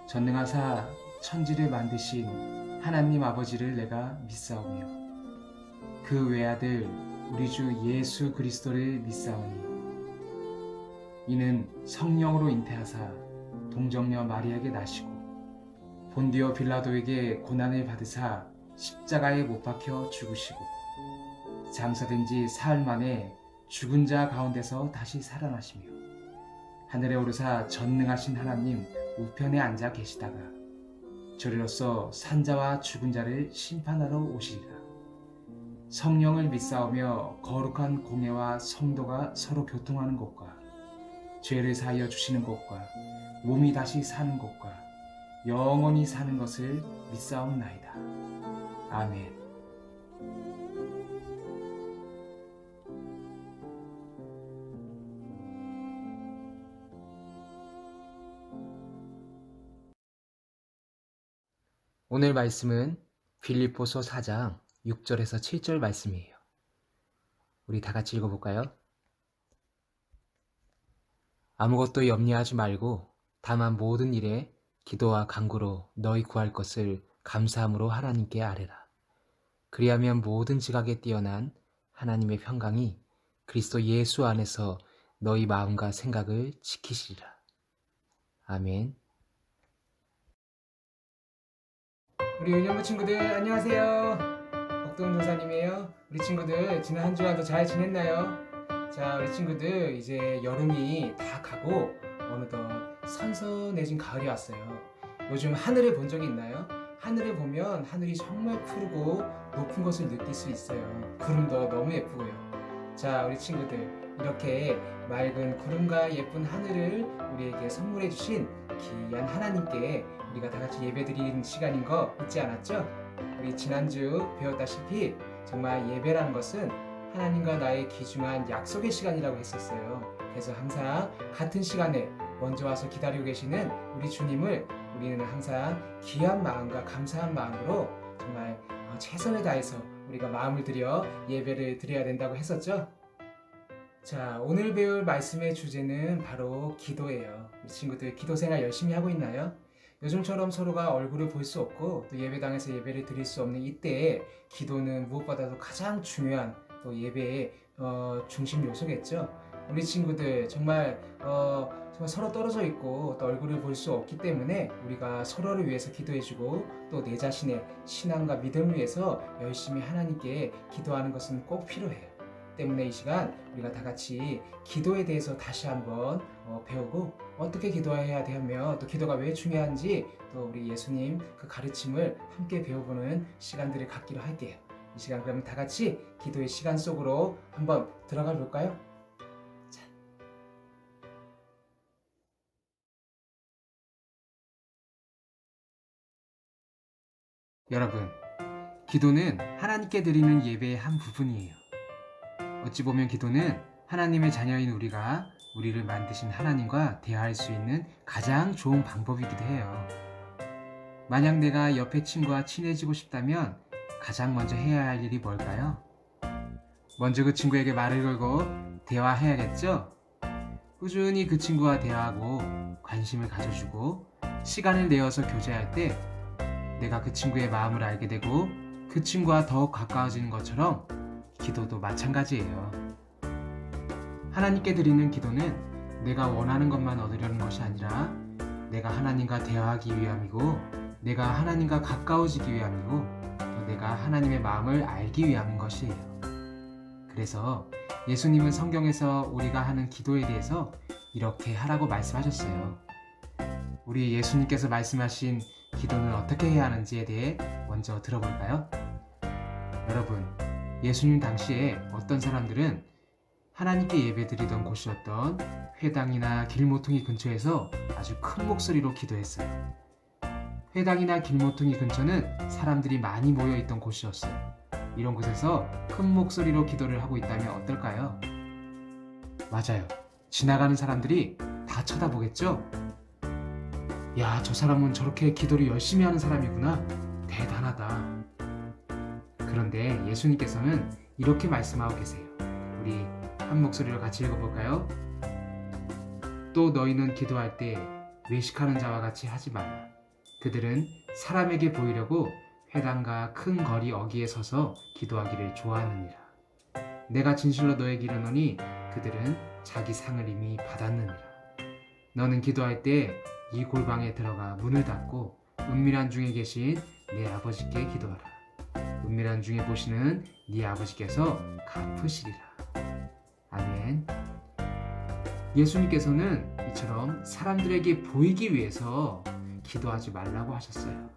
전능하사 천지를 만드신 하나님 아버지를 내가 믿사오며 그 외아들 우리 주 예수 그리스도를 믿사오니 이는 성령으로 잉태하사 동정녀 마리아에게 나시고 본디오 빌라도에게 고난을 받으사 십자가에 못 박혀 죽으시고 장사된 지 사흘 만에 죽은 자 가운데서 다시 살아나시며 하늘에 오르사 전능하신 하나님 우편에 앉아 계시다가 저리로서 산자와 죽은 자를 심판하러 오시리라. 성령을 믿사오며 거룩한 공회와 성도가 서로 교통하는 것과 죄를 사하여 주시는 것과 몸이 다시 사는 것과 영원히 사는 것을 믿사옵나이다. 아멘. 오늘 말씀은 빌립보서 4장 6절에서 7절 말씀이에요. 우리 다 같이 읽어볼까요? 아무것도 염려하지 말고 다만 모든 일에 기도와 간구로 너희 구할 것을 감사함으로 하나님께 아뢰라. 그리하면 모든 지각에 뛰어난 하나님의 평강이 그리스도 예수 안에서 너희 마음과 생각을 지키시리라. 아멘. 우리 은영부 친구들 안녕하세요. 박동훈 조사님이에요. 우리 친구들 지난 한 주간도 잘 지냈나요? 자, 우리 친구들 이제 여름이 다 가고 어느덧 선선해진 가을이 왔어요. 요즘 하늘을 본 적이 있나요? 하늘을 보면 하늘이 정말 푸르고 높은 것을 느낄 수 있어요. 구름도 너무 예쁘고요. 자, 우리 친구들 이렇게 맑은 구름과 예쁜 하늘을 우리에게 선물해 주신 귀한 하나님께 우리가 다 같이 예배드리는 시간인 거 잊지 않았죠? 우리 지난주 배웠다시피 정말 예배라는 것은 하나님과 나의 귀중한 약속의 시간이라고 했었어요. 그래서 항상 같은 시간에 먼저 와서 기다리고 계시는 우리 주님을 우리는 항상 귀한 마음과 감사한 마음으로 정말 최선을 다해서 우리가 마음을 들여 예배를 드려야 된다고 했었죠? 자, 오늘 배울 말씀의 주제는 바로 기도예요. 우리 친구들 기도 생활 열심히 하고 있나요? 요즘처럼 서로가 얼굴을 볼 수 없고 또 예배당에서 예배를 드릴 수 없는 이때에 기도는 무엇보다도 가장 중요한 또 예배의 중심 요소겠죠. 우리 친구들 정말 서로 떨어져 있고 또 얼굴을 볼 수 없기 때문에 우리가 서로를 위해서 기도해주고 또 내 자신의 신앙과 믿음을 위해서 열심히 하나님께 기도하는 것은 꼭 필요해요. 때문에 이 시간 우리가 다 같이 기도에 대해서 다시 한번 배우고 어떻게 기도해야 되며 또 기도가 왜 중요한지 또 우리 예수님 그 가르침을 함께 배워보는 시간들을 갖기로 할게요. 이 시간 그러면 다 같이 기도의 시간 속으로 한번 들어가 볼까요? 자. 여러분, 기도는 하나님께 드리는 예배의 한 부분이에요. 어찌 보면 기도는 하나님의 자녀인 우리가 우리를 만드신 하나님과 대화할 수 있는 가장 좋은 방법이기도 해요. 만약 내가 옆에 친구와 친해지고 싶다면 가장 먼저 해야 할 일이 뭘까요? 먼저 그 친구에게 말을 걸고 대화해야겠죠? 꾸준히 그 친구와 대화하고 관심을 가져주고 시간을 내어서 교제할 때 내가 그 친구의 마음을 알게 되고 그 친구와 더욱 가까워지는 것처럼 기도도 마찬가지예요. 하나님께 드리는 기도는 내가 원하는 것만 얻으려는 것이 아니라 내가 하나님과 대화하기 위함이고 내가 하나님과 가까워지기 위함이고 또 내가 하나님의 마음을 알기 위함인 것이에요. 그래서 예수님은 성경에서 우리가 하는 기도에 대해서 이렇게 하라고 말씀하셨어요. 우리 예수님께서 말씀하신 기도는 어떻게 해야 하는지에 대해 먼저 들어볼까요? 여러분, 예수님 당시에 어떤 사람들은 하나님께 예배드리던 곳이었던 회당이나 길모퉁이 근처에서 아주 큰 목소리로 기도했어요. 회당이나 길모퉁이 근처는 사람들이 많이 모여있던 곳이었어요. 이런 곳에서 큰 목소리로 기도를 하고 있다면 어떨까요? 맞아요. 지나가는 사람들이 다 쳐다보겠죠? 야, 저 사람은 저렇게 기도를 열심히 하는 사람이구나. 대단하다. 그런데 예수님께서는 이렇게 말씀하고 계세요. 우리 한 목소리로 같이 읽어볼까요? 또 너희는 기도할 때 외식하는 자와 같이 하지 마라. 그들은 사람에게 보이려고 회당과 큰 거리 어귀에 서서 기도하기를 좋아하느니라. 내가 진실로 너에게 이르노니 그들은 자기 상을 이미 받았느니라. 너는 기도할 때 이 골방에 들어가 문을 닫고 은밀한 중에 계신 내 아버지께 기도하라. 은밀한 중에 보시는 네 아버지께서 갚으시리라. 아멘. 예수님께서는 이처럼 사람들에게 보이기 위해서 기도하지 말라고 하셨어요.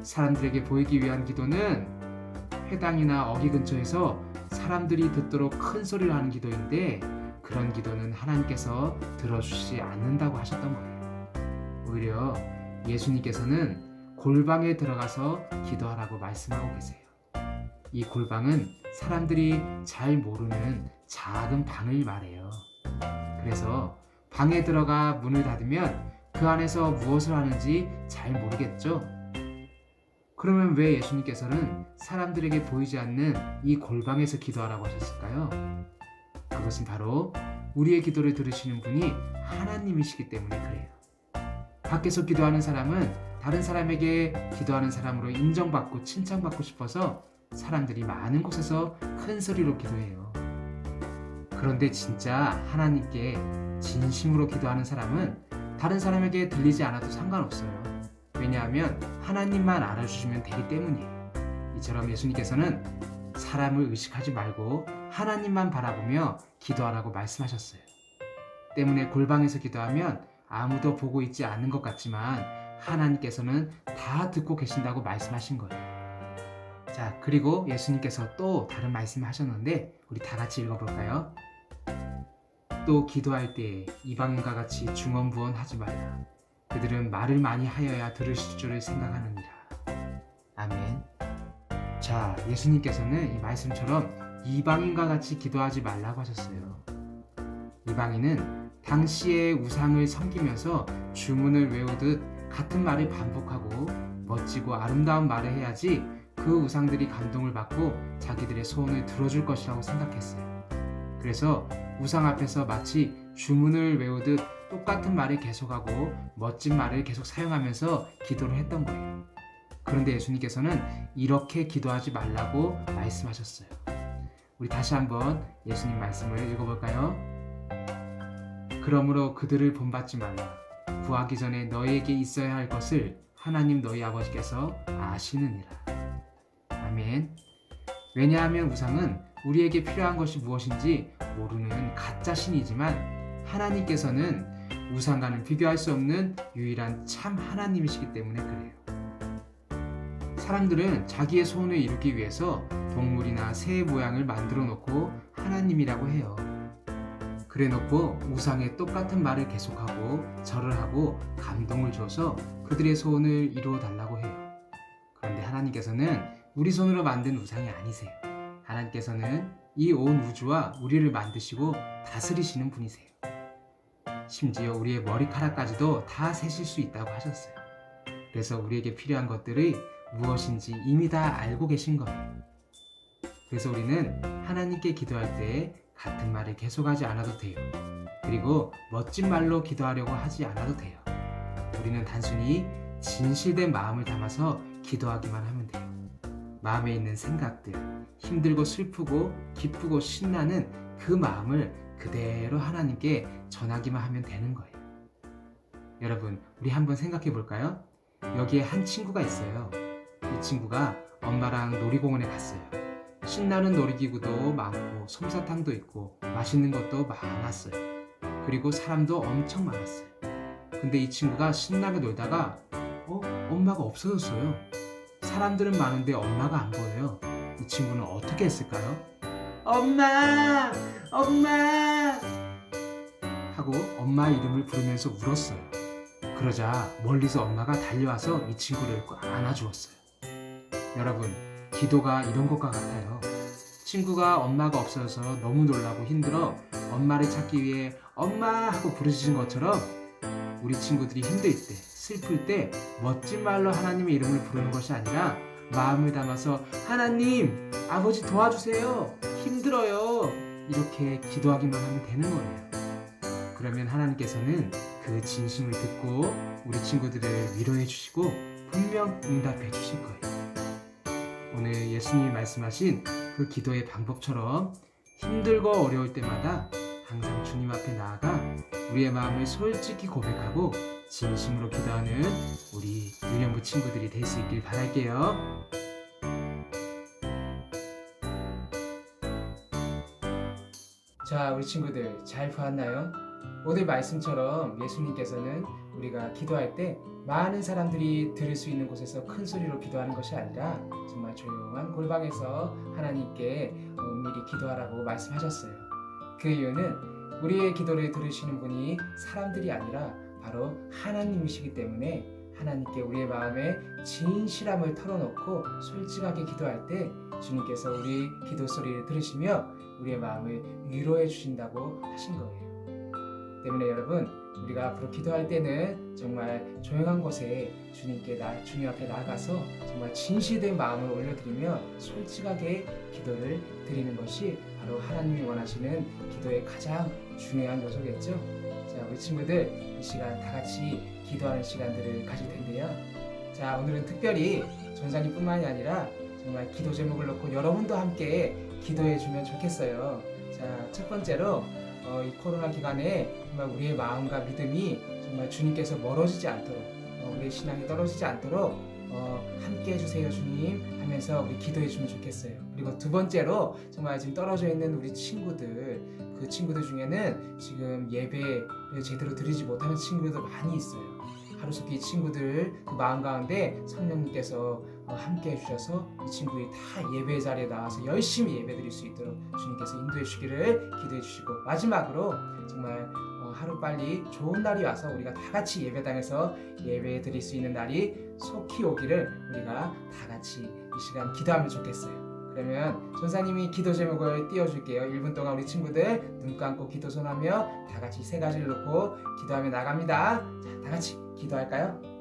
사람들에게 보이기 위한 기도는 회당이나 어귀 근처에서 사람들이 듣도록 큰 소리를 하는 기도인데, 그런 기도는 하나님께서 들어주시지 않는다고 하셨던 거예요. 오히려 예수님께서는 골방에 들어가서 기도하라고 말씀하고 계세요. 이 골방은 사람들이 잘 모르는 작은 방을 말해요. 그래서 방에 들어가 문을 닫으면 그 안에서 무엇을 하는지 잘 모르겠죠? 그러면 왜 예수님께서는 사람들에게 보이지 않는 이 골방에서 기도하라고 하셨을까요? 그것은 바로 우리의 기도를 들으시는 분이 하나님이시기 때문에 그래요. 밖에서 기도하는 사람은 다른 사람에게 기도하는 사람으로 인정받고 칭찬받고 싶어서 사람들이 많은 곳에서 큰 소리로 기도해요. 그런데 진짜 하나님께 진심으로 기도하는 사람은 다른 사람에게 들리지 않아도 상관없어요. 왜냐하면 하나님만 알아주시면 되기 때문이에요. 이처럼 예수님께서는 사람을 의식하지 말고 하나님만 바라보며 기도하라고 말씀하셨어요. 때문에 골방에서 기도하면 아무도 보고 있지 않는 것 같지만 하나님께서는 다 듣고 계신다고 말씀하신 거예요. 자, 그리고 예수님께서 또 다른 말씀을 하셨는데 우리 다 같이 읽어볼까요? 또 기도할 때 이방인과 같이 중언부언하지 말라. 그들은 말을 많이 하여야 들으실 줄을 생각하느니라. 아멘. 자, 예수님께서는 이 말씀처럼 이방인과 같이 기도하지 말라고 하셨어요. 이방인은 당시의 우상을 섬기면서 주문을 외우듯 같은 말을 반복하고 멋지고 아름다운 말을 해야지 그 우상들이 감동을 받고 자기들의 소원을 들어줄 것이라고 생각했어요. 그래서 우상 앞에서 마치 주문을 외우듯 똑같은 말을 계속하고 멋진 말을 계속 사용하면서 기도를 했던 거예요. 그런데 예수님께서는 이렇게 기도하지 말라고 말씀하셨어요. 우리 다시 한번 예수님 말씀을 읽어볼까요? 그러므로 그들을 본받지 말라. 구하기 전에 너희에게 있어야 할 것을 하나님 너희 아버지께서 아시느니라. 아멘. 왜냐하면 우상은 우리에게 필요한 것이 무엇인지 모르는 가짜 신이지만 하나님께서는 우상과는 비교할 수 없는 유일한 참 하나님이시기 때문에 그래요. 사람들은 자기의 소원을 이루기 위해서 동물이나 새의 모양을 만들어 놓고 하나님이라고 해요. 그래 놓고 우상에 똑같은 말을 계속하고 절을 하고 감동을 줘서 그들의 소원을 이루어 달라고 해요. 그런데 하나님께서는 우리 손으로 만든 우상이 아니세요. 하나님께서는 이 온 우주와 우리를 만드시고 다스리시는 분이세요. 심지어 우리의 머리카락까지도 다 세실 수 있다고 하셨어요. 그래서 우리에게 필요한 것들이 무엇인지 이미 다 알고 계신 거예요. 그래서 우리는 하나님께 기도할 때 같은 말을 계속하지 않아도 돼요. 그리고 멋진 말로 기도하려고 하지 않아도 돼요. 우리는 단순히 진실된 마음을 담아서 기도하기만 하면 돼요. 마음에 있는 생각들, 힘들고 슬프고 기쁘고 신나는 그 마음을 그대로 하나님께 전하기만 하면 되는 거예요. 여러분, 우리 한번 생각해 볼까요? 여기에 한 친구가 있어요. 이 친구가 엄마랑 놀이공원에 갔어요. 신나는 놀이기구도 많고 솜사탕도 있고 맛있는 것도 많았어요. 그리고 사람도 엄청 많았어요. 근데 이 친구가 신나게 놀다가 엄마가 없어졌어요. 사람들은 많은데 엄마가 안 보여요. 이 친구는 어떻게 했을까요? 엄마! 엄마! 하고 엄마 이름을 부르면서 울었어요. 그러자 멀리서 엄마가 달려와서 이 친구를 꼭 안아주었어요. 여러분, 기도가 이런 것과 같아요. 친구가 엄마가 없어져서 너무 놀라고 힘들어 엄마를 찾기 위해 엄마 하고 부르짖은 것처럼 우리 친구들이 힘들 때, 슬플 때 멋진 말로 하나님의 이름을 부르는 것이 아니라 마음을 담아서 하나님, 아버지 도와주세요. 힘들어요. 이렇게 기도하기만 하면 되는 거예요. 그러면 하나님께서는 그 진심을 듣고 우리 친구들을 위로해 주시고 분명 응답해 주실 거예요. 오늘 예수님이 말씀하신 그 기도의 방법처럼 힘들고 어려울 때마다 항상 주님 앞에 나아가 우리의 마음을 솔직히 고백하고 진심으로 기도하는 우리 유년부 친구들이 될 수 있길 바랄게요. 자, 우리 친구들 잘 보았나요? 오늘 말씀처럼 예수님께서는 우리가 기도할 때 많은 사람들이 들을 수 있는 곳에서 큰 소리로 기도하는 것이 아니라 정말 조용한 골방에서 하나님께 은밀히 기도하라고 말씀하셨어요. 그 이유는 우리의 기도를 들으시는 분이 사람들이 아니라 바로 하나님이시기 때문에 하나님께 우리의 마음에 진실함을 털어놓고 솔직하게 기도할 때 주님께서 우리 기도 소리를 들으시며 우리의 마음을 위로해 주신다고 하신 거예요. 때문에 여러분, 우리가 앞으로 기도할 때는 정말 조용한 곳에 주님 앞에 나가서 정말 진실된 마음을 올려드리며 솔직하게 기도를 드리는 것이 바로 하나님이 원하시는 기도의 가장 중요한 요소겠죠. 자, 우리 친구들 이 시간 다 같이 기도하는 시간들을 가질 텐데요. 자, 오늘은 특별히 전사님뿐만이 아니라 정말 기도 제목을 놓고 여러분도 함께 기도해 주면 좋겠어요. 자, 첫 번째로 이 코로나 기간에 정말 우리의 마음과 믿음이 정말 주님께서 멀어지지 않도록 우리의 신앙이 떨어지지 않도록 함께 해주세요 주님 하면서 우리 기도해 주면 좋겠어요. 그리고 두 번째로 정말 지금 떨어져 있는 우리 친구들, 그 친구들 중에는 지금 예배를 제대로 드리지 못하는 친구들도 많이 있어요. 하루속히 친구들 그 마음 가운데 성령님께서 함께 해주셔서 이 친구들이 다 예배 자리에 나와서 열심히 예배 드릴 수 있도록 주님께서 인도해 주시기를 기도해 주시고, 마지막으로 정말 하루빨리 좋은 날이 와서 우리가 다 같이 예배당에서 예배 드릴 수 있는 날이 속히 오기를 우리가 다 같이 이 시간 기도하면 좋겠어요. 그러면 전사님이 기도 제목을 띄워줄게요. 1분 동안 우리 친구들 눈 감고 기도 손하며 다 같이 세 가지를 놓고 기도하며 나갑니다. 자, 다 같이 기도할까요?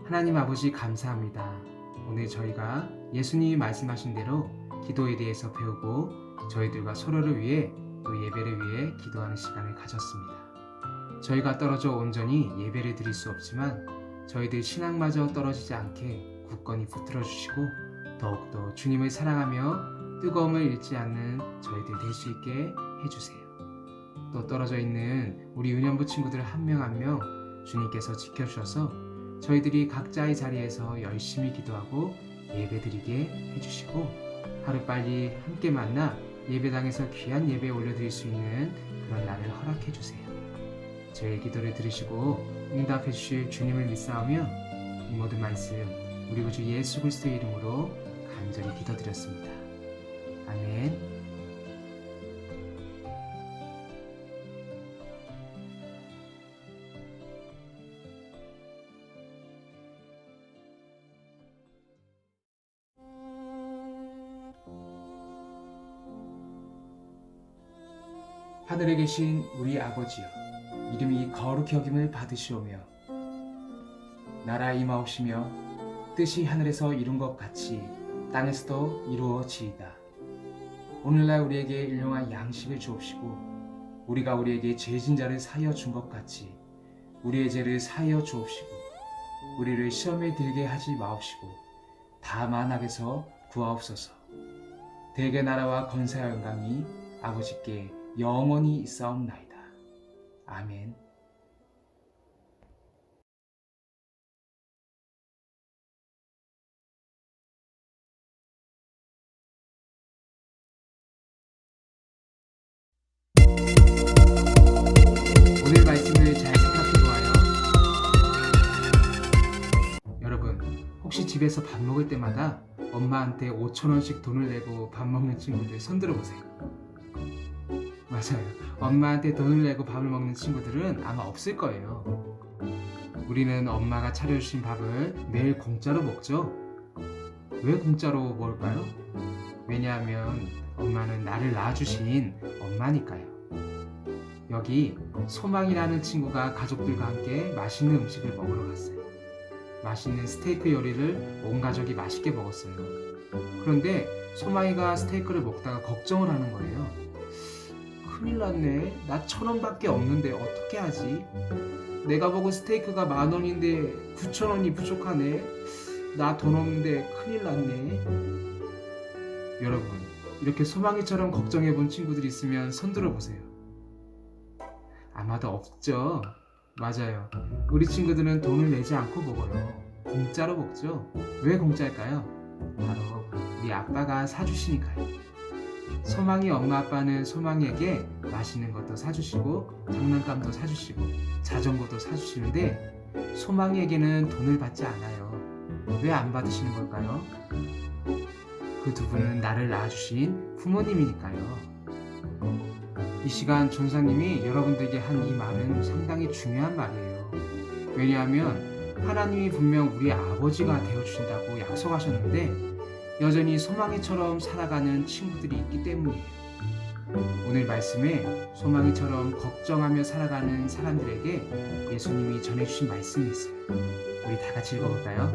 하나님 아버지 감사합니다. 오늘 저희가 예수님이 말씀하신 대로 기도에 대해서 배우고 저희들과 서로를 위해 또 예배를 위해 기도하는 시간을 가졌습니다. 저희가 떨어져 온전히 예배를 드릴 수 없지만 저희들 신앙마저 떨어지지 않게 굳건히 붙들어 주시고 더욱더 주님을 사랑하며 뜨거움을 잃지 않는 저희들 될 수 있게 해주세요. 또 떨어져 있는 우리 유년부 친구들 한 명 한 명 주님께서 지켜주셔서 저희들이 각자의 자리에서 열심히 기도하고 예배드리게 해주시고 하루빨리 함께 만나 예배당에서 귀한 예배 올려드릴 수 있는 그런 날을 허락해 주세요. 저의 기도를 들으시고 응답해 주실 주님을 믿사오며 이 모든 말씀 우리 구주 예수 그리스도의 이름으로 간절히 기도드렸습니다. 아멘. 하늘에 계신 우리 아버지여, 이름이 거룩히 여김을 받으시오며 나라 임하옵시며 뜻이 하늘에서 이룬 것 같이 땅에서도 이루어지이다. 오늘날 우리에게 일용할 양식을 주옵시고 우리가 우리에게 죄진 자를 사하여 준 것 같이 우리의 죄를 사하여 주옵시고 우리를 시험에 들게 하지 마옵시고 다만 악에서 구하옵소서. 대개 나라와 권세와 영광이 아버지께 영원히 있사옵나이다. 아멘. 집에서 밥 먹을 때마다 엄마한테 5,000원씩 돈을 내고 밥 먹는 친구들 손 들어보세요. 맞아요. 엄마한테 돈을 내고 밥을 먹는 친구들은 아마 없을 거예요. 우리는 엄마가 차려주신 밥을 매일 공짜로 먹죠. 왜 공짜로 먹을까요? 왜냐하면 엄마는 나를 낳아주신 엄마니까요. 여기 소망이라는 친구가 가족들과 함께 맛있는 음식을 먹으러 갔어요. 맛있는 스테이크 요리를 온 가족이 맛있게 먹었어요. 그런데 소망이가 스테이크를 먹다가 걱정을 하는 거예요. 큰일 났네. 나 1,000원밖에 없는데 어떻게 하지? 내가 먹은 스테이크가 10,000원인데 9,000원이 부족하네. 나 돈 없는데 큰일 났네. 여러분, 이렇게 소망이처럼 걱정해 본 친구들이 있으면 손 들어보세요. 아마도 없죠? 맞아요. 우리 친구들은 돈을 내지 않고 먹어요. 공짜로 먹죠? 왜 공짜일까요? 바로 우리 아빠가 사주시니까요. 소망이 엄마 아빠는 소망이에게 맛있는 것도 사주시고 장난감도 사주시고 자전거도 사주시는데 소망이에게는 돈을 받지 않아요. 왜 안 받으시는 걸까요? 그 두 분은 나를 낳아주신 부모님이니까요. 이 시간 전사님이 여러분들에게 한 이 말은 상당히 중요한 말이에요. 왜냐하면 하나님이 분명 우리 아버지가 되어주신다고 약속하셨는데 여전히 소망이처럼 살아가는 친구들이 있기 때문이에요. 오늘 말씀에 소망이처럼 걱정하며 살아가는 사람들에게 예수님이 전해주신 말씀이 있어요. 우리 다 같이 읽어볼까요?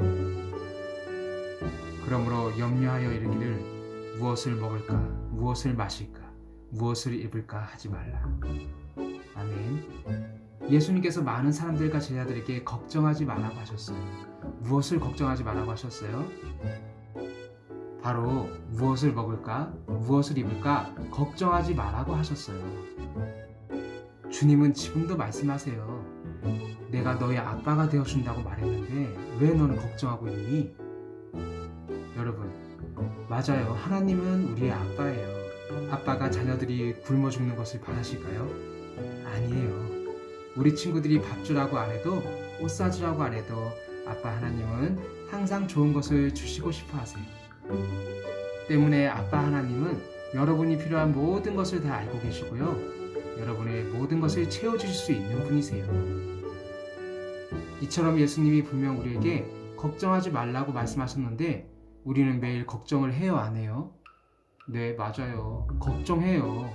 그러므로 염려하여 이르기를 무엇을 먹을까, 무엇을 마실까, 무엇을 입을까 하지 말라. 아멘. 예수님께서 많은 사람들과 제자들에게 걱정하지 말라고 하셨어요. 무엇을 걱정하지 말라고 하셨어요? 바로 무엇을 먹을까, 무엇을 입을까 걱정하지 말라고 하셨어요. 주님은 지금도 말씀하세요. 내가 너의 아빠가 되어준다고 말했는데 왜 너는 걱정하고 있니? 여러분, 맞아요. 하나님은 우리의 아빠예요. 아빠가 자녀들이 굶어 죽는 것을 바라실까요? 아니에요. 우리 친구들이 밥 주라고 안 해도 옷 사주라고 안 해도 아빠 하나님은 항상 좋은 것을 주시고 싶어 하세요. 때문에 아빠 하나님은 여러분이 필요한 모든 것을 다 알고 계시고요. 여러분의 모든 것을 채워주실 수 있는 분이세요. 이처럼 예수님이 분명 우리에게 걱정하지 말라고 말씀하셨는데 우리는 매일 걱정을 해요, 안 해요? 네, 맞아요. 걱정해요.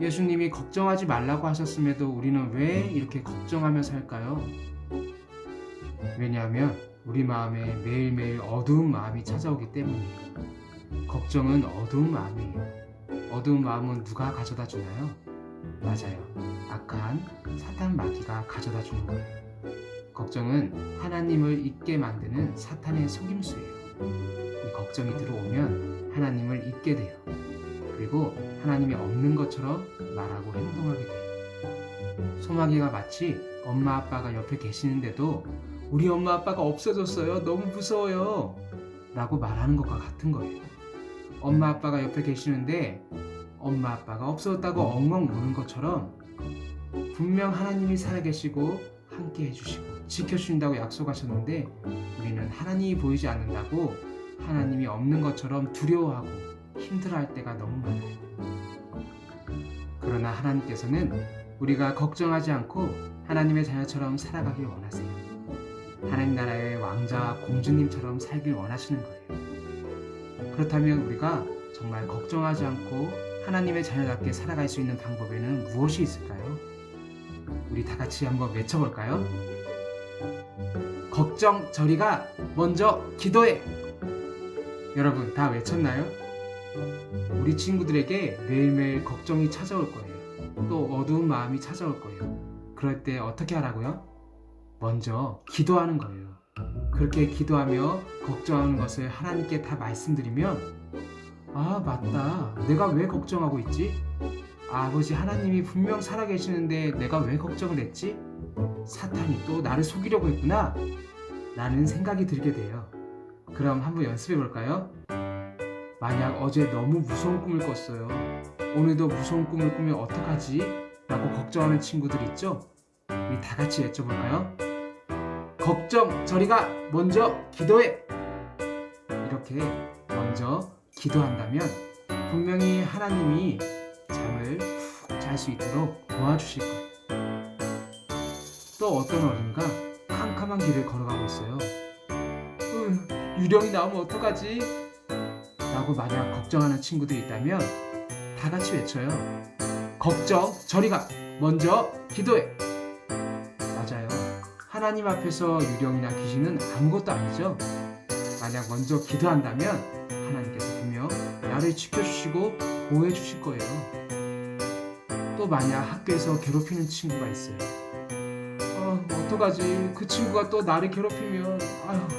예수님이 걱정하지 말라고 하셨음에도 우리는 왜 이렇게 걱정하며 살까요? 왜냐하면 우리 마음에 매일매일 어두운 마음이 찾아오기 때문이에요. 걱정은 어두운 마음이에요. 어두운 마음은 누가 가져다 주나요? 맞아요. 악한 사탄 마귀가 가져다 주는 거예요. 걱정은 하나님을 잊게 만드는 사탄의 속임수예요. 이 걱정이 들어오면 하나님을 잊게 돼요. 그리고 하나님이 없는 것처럼 말하고 행동하게 돼요. 소마귀가 마치 엄마 아빠가 옆에 계시는데도 우리 엄마 아빠가 없어졌어요. 너무 무서워요. 라고 말하는 것과 같은 거예요. 엄마 아빠가 옆에 계시는데 엄마 아빠가 없어졌다고 엉엉 우는 것처럼 분명 하나님이 살아계시고 함께 해주시고 지켜주신다고 약속하셨는데 우리는 하나님이 보이지 않는다고 하나님이 없는 것처럼 두려워하고 힘들어할 때가 너무 많아요. 그러나 하나님께서는 우리가 걱정하지 않고 하나님의 자녀처럼 살아가길 원하세요. 하나님 나라의 왕자와 공주님처럼 살길 원하시는 거예요. 그렇다면 우리가 정말 걱정하지 않고 하나님의 자녀답게 살아갈 수 있는 방법에는 무엇이 있을까요? 우리 다 같이 한번 외쳐볼까요? 걱정 저리가 먼저 기도해! 여러분 다 외쳤나요? 우리 친구들에게 매일매일 걱정이 찾아올 거예요. 또 어두운 마음이 찾아올 거예요. 그럴 때 어떻게 하라고요? 먼저 기도하는 거예요. 그렇게 기도하며 걱정하는 것을 하나님께 다 말씀드리면 아 맞다. 내가 왜 걱정하고 있지? 아버지 하나님이 분명 살아계시는데 내가 왜 걱정을 했지? 사탄이 또 나를 속이려고 했구나 라는 생각이 들게 돼요. 그럼 한번 연습해 볼까요? 만약 어제 너무 무서운 꿈을 꿨어요. 오늘도 무서운 꿈을 꾸면 어떡하지? 라고 걱정하는 친구들 있죠? 우리 다 같이 외쳐볼까요? 걱정 저리가 먼저 기도해. 이렇게 먼저 기도한다면 분명히 하나님이 잠을 푹 잘 수 있도록 도와주실 거예요. 또 어떤 어린이가 캄캄한 길을 걸어가고 있어요. 유령이 나오면 어떡하지? 라고 만약 걱정하는 친구들이 있다면 다 같이 외쳐요. 걱정 저리가 먼저 기도해. 맞아요. 하나님 앞에서 유령이나 귀신은 아무것도 아니죠. 만약 먼저 기도한다면 하나님께서 분명 나를 지켜주시고 보호해주실 거예요. 또 만약 학교에서 괴롭히는 친구가 있어요. 어떡하지? 그 친구가 또 나를 괴롭히면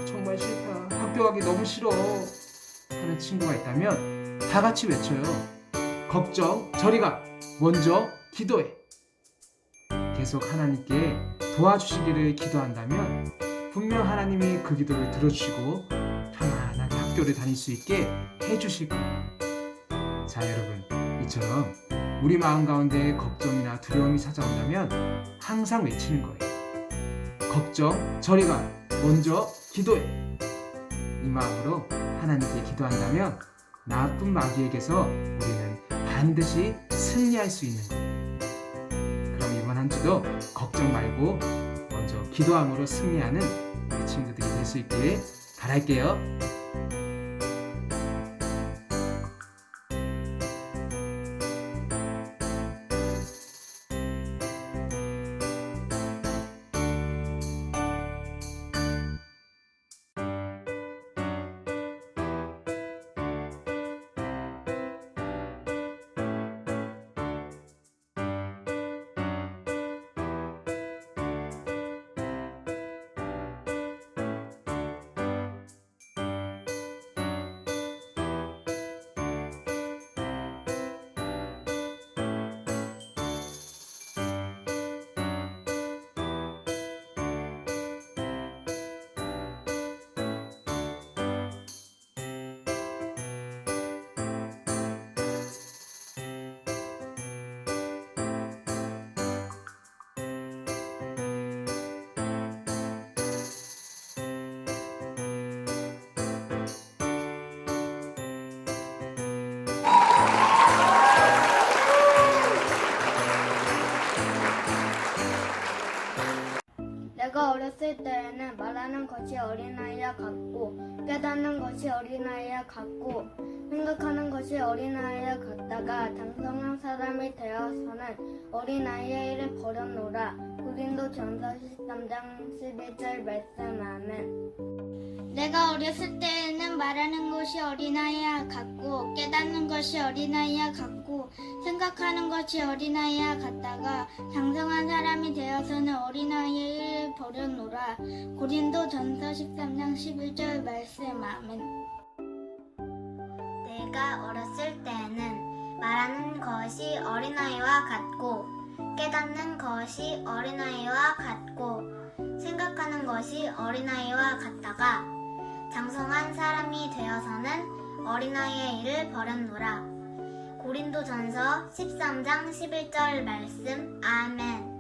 정말 싫다. 학교 가기 너무 싫어. 하는 친구가 있다면 다 같이 외쳐요. 걱정 저리가 먼저 기도해. 계속 하나님께 도와주시기를 기도한다면 분명 하나님이 그 기도를 들어주시고 편안하게 학교를 다닐 수 있게 해주실 거예요. 자, 여러분, 이처럼 우리 마음 가운데 걱정이나 두려움이 찾아온다면 항상 외치는 거예요. 걱정 저리가 먼저 기도해. 이 마음으로 하나님께 기도한다면 나쁜 마귀에게서 우리는 반드시 승리할 수 있는 거예요. 그럼 이번 한 주도 걱정 말고 먼저 기도함으로 승리하는 우리 친구들이 될 수 있기를 바랄게요. 내가 어렸을 때에는 말하는 것이 어린아이와 같고 깨닫는 것이 어린아이와 같고 생각하는 것이 어린아이와 같다가 장성한 사람이 되어서는 어린아이의 일을 버렸노라. 고린도전서 13장 11절 말씀. 아멘. 내가 어렸을 때에는 말하는 것이 어린아이와 같고 깨닫는 것이 어린아이와 같고 생각하는 것이 어린아이와 같다가 장성한 사람이 되어서는 어린아이의 일을 버렸노라. 고린도전서 13장 11절 말씀. 아멘. 내가 어렸을 때에는 말하는 것이 어린아이와 같고 깨닫는 것이 어린아이와 같고 생각하는 것이 어린아이와 같다가 장성한 사람이 되어서는 어린아이의 일을 버렸노라. 고린도전서 13장 11절 말씀. 아멘.